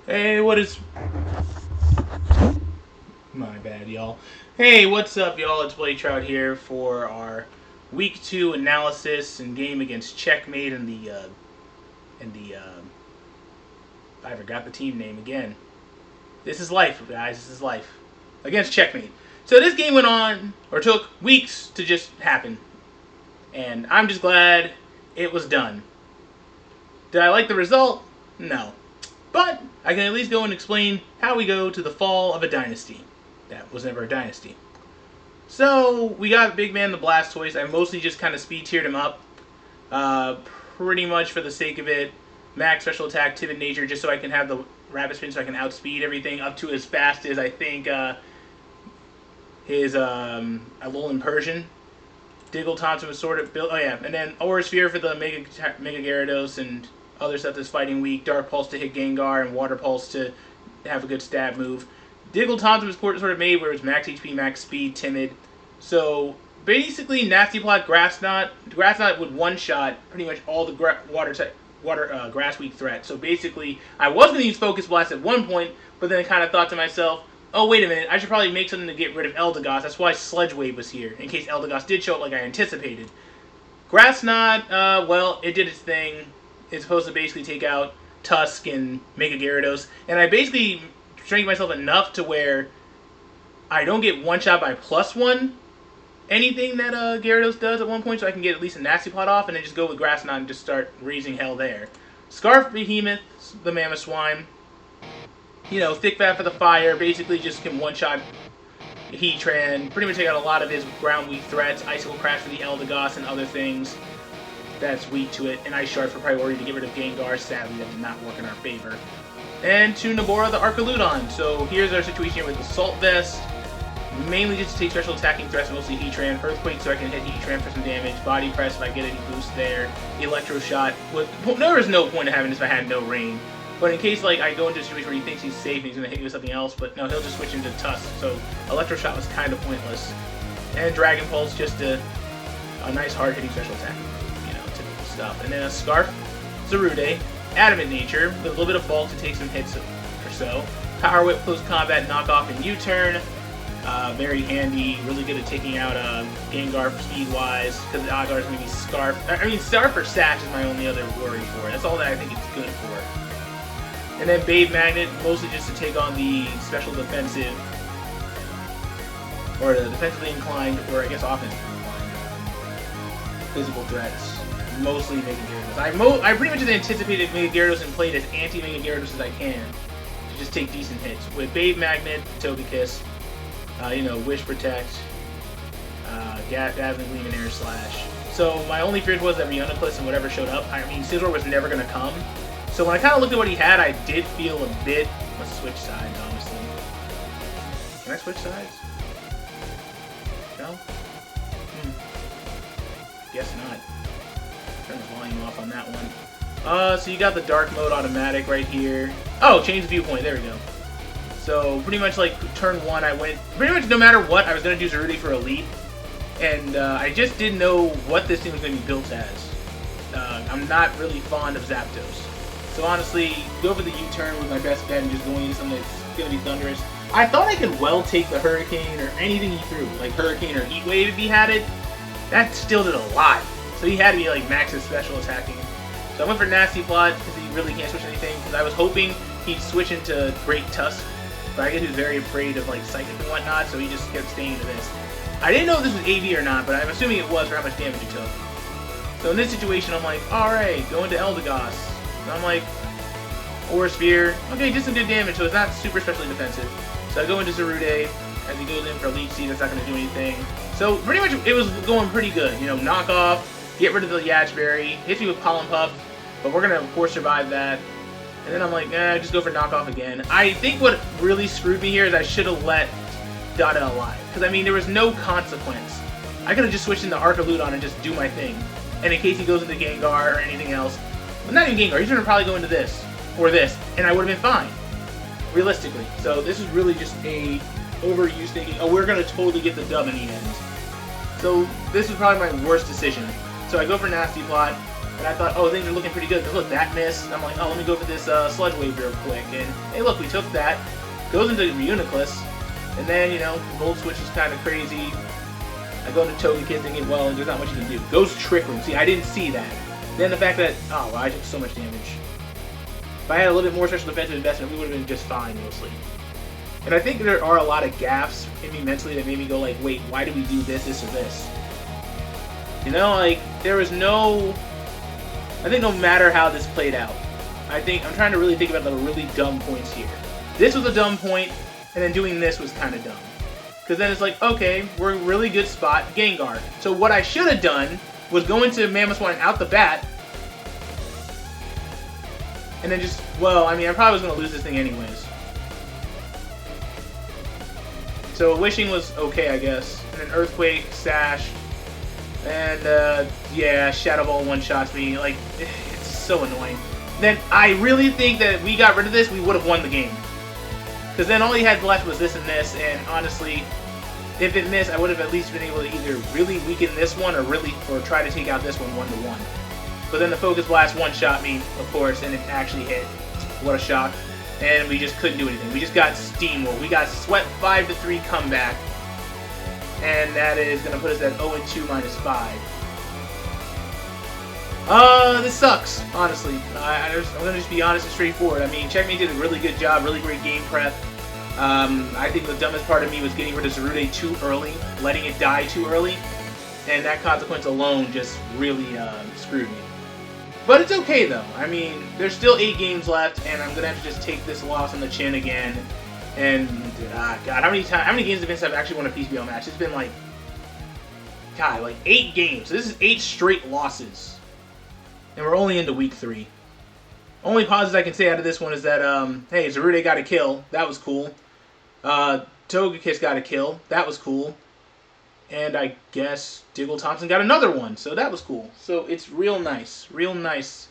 Hey, what is... My bad, y'all. Hey, what's up, y'all? It's Blake Trout here for our Week 2 analysis and game against Checkmate and I forgot the team name again. This is life, guys. This is life. Against Checkmate. So this game went on, or took weeks to just happen. And I'm just glad it was done. Did I like the result? No. But I can at least go and explain how we go to the fall of a dynasty. That was never a dynasty. So we got Big Man the Blastoise. I mostly just kind of speed tiered him up. Pretty much for the sake of it. Max special attack, timid nature, just so I can have the rapid spin so I can outspeed everything up to as fast as I think his Alolan Persian. Diggle Thompson was sort of built. Oh yeah, and then Aura Sphere for the Mega Gyarados and other stuff that's fighting weak. Dark Pulse to hit Gengar and Water Pulse to have a good stab move. Diggle Thompson was sort of made where it was max HP, max speed, timid. So basically, Nasty Plot, Grass Knot would one shot pretty much all the grass weak threats. So basically, I was going to use Focus Blast at one point, but then I kind of thought to myself, oh, wait a minute, I should probably make something to get rid of Eldegoss. That's why Sledge Wave was here, in case Eldegoss did show up like I anticipated. Grass Knot, well, it did its thing. It's supposed to basically take out Tusk and Mega Gyarados. And I basically strengthened myself enough to where I don't get one shot by +1 anything that Gyarados does at one point, so I can get at least a Nasty Plot off, and then just go with Grass Knot and just start raising hell there. Scarf Behemoth, the Mammoth Swine. You know, Thick Fat for the fire, basically just can one-shot Heatran, pretty much take out a lot of his ground weak threats, Icicle Crash for the Eldegoss and other things that's weak to it, and Ice Shard for priority to get rid of Gengar. Sadly, that did not work in our favor. And to Nabora the Archaludon. So here's our situation here with Assault Vest, mainly just to take special attacking threats, mostly Heatran. Earthquake so I can hit Heatran for some damage, Body Press if I get any boost there, Electro Shot. There was no point in having this if I had no rain. But in case like I go into a situation where he thinks he's safe and he's going to hit me with something else, but no, he'll just switch into Tusk. So Electro Shot was kind of pointless. And Dragon Pulse, just a nice hard-hitting special attack. You know, typical stuff. And then a Scarf, Zarude, Adamant Nature, with a little bit of bulk to take some hits or so. Power Whip, Close Combat, Knockoff, and U-Turn. Very handy, really good at taking out Gengar speed-wise, because the odds are going to be Scarf. I mean, Scarf or Sash is my only other worry for it. That's all that I think it's good for. And then Babe Magnet, mostly just to take on the special defensive, or the defensively inclined, or I guess offensively inclined, physical threats. Mostly Mega Gyarados. I pretty much just anticipated Mega Gyarados and played as anti-Mega Gyarados as I can, to just take decent hits. With Babe Magnet, Togekiss, you know, Wish Protect, Dazzling Gleam, and Air Slash. So my only fear was that Reuniclus and whatever showed up, I mean, Scizor was never going to come. So when I kind of looked at what he had, I did feel a bit... Let's switch sides, honestly. Can I switch sides? No? Guess not. Turn the volume off on that one. So you got the dark mode automatic right here. Oh, change viewpoint. There we go. So pretty much like turn 1, I went... Pretty much no matter what, I was going to do Zarude for Elite. And I just didn't know what this thing was going to be built as. I'm not really fond of Zapdos. So honestly, go for the U-turn with my best bet and just going into something that's going to be thunderous. I thought I could well take the Hurricane or anything he threw, like Hurricane or Heat Wave if he had it. That still did a lot. So he had to be like max his special attacking. So I went for Nasty Plot because he really can't switch anything. Because I was hoping he'd switch into Great Tusk. But I guess he was very afraid of like Psychic and whatnot, so he just kept staying to this. I didn't know if this was AV or not, but I'm assuming it was for how much damage he took. So in this situation, I'm like, alright, go into Eldegoss. And I'm like, Aura Sphere. Okay, did some good damage, so it's not super specially defensive. So I go into Zarude. As he goes in for Leech Seed, that's not going to do anything. So pretty much it was going pretty good. You know, knock off, get rid of the Yachberry, hits me with Pollen Puff, but we're going to, of course, survive that. And then I'm like, just go for knockoff again. I think what really screwed me here is I should have let Dada alive. Because, I mean, there was no consequence. I could have just switched into Archaludon and just do my thing. And in case he goes into Gengar or anything else, but not even Gengar, he's going to probably go into this, or this, and I would have been fine, realistically. So this is really just a overuse thinking, oh, we're going to totally get the dub in the end. So this is probably my worst decision. So I go for Nasty Plot, And I thought, oh, things are looking pretty good. Look, that missed. And I'm like, oh, let me go for this Sludge Wave real quick. And hey, look, we took that. Goes into Reuniclus. And then, you know, Gold Switch is kind of crazy. I go into Togekiss thinking, well, there's not much you can do. Goes Trick Room. See, I didn't see that. Then the fact that, oh, wow, I took so much damage. If I had a little bit more special defensive investment, we would have been just fine, mostly. And I think there are a lot of gaffes in me mentally that made me go like, wait, why do we do this, or this? You know, like, there was no... I think no matter how this played out, I'm trying to really think about the really dumb points here. This was a dumb point, and then doing this was kind of dumb. Because then it's like, okay, we're in a really good spot, Gengar. So what I should have done was go into Mamoswine out the bat, and then just, well, I mean, I probably was going to lose this thing anyways. So Wishing was okay, I guess. And then Earthquake, Sash, and yeah, Shadow Ball one-shots me. Like, it's so annoying. Then I really think that if we got rid of this, we would have won the game. Because then all he had left was this and this, and honestly, if it missed, I would have at least been able to either really weaken this one or try to take out this one 1-to-1. But then the Focus Blast one-shot me, of course, and it actually hit. What a shock. And we just couldn't do anything. We just got steamrolled. We got swept 5-3 comeback. And that is going to put us at 0-2 minus 5. This sucks, honestly. I'm going to just be honest and straightforward. I mean, Checkmate did a really good job, really great game prep. I think the dumbest part of me was getting rid of Zarude too early, letting it die too early. And that consequence alone just really screwed me. But it's okay, though. I mean, there's still 8 games left, and I'm going to have to just take this loss on the chin again. And, God, how many games have been since I've actually won a PCBL match? It's been like, God, like 8 games. This is 8 straight losses. And we're only into week 3. Only positives I can say out of this one is that, hey, Zarude got a kill. That was cool. Togekiss got a kill. That was cool. And I guess Diggle Thompson got another one. So that was cool. So it's real nice. Real nice.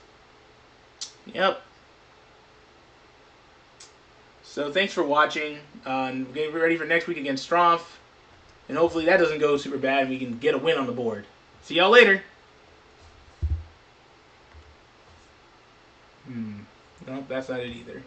Yep. So thanks for watching. Getting ready for next week against Stromph. And hopefully that doesn't go super bad and we can get a win on the board. See y'all later. Nope, that's not it either.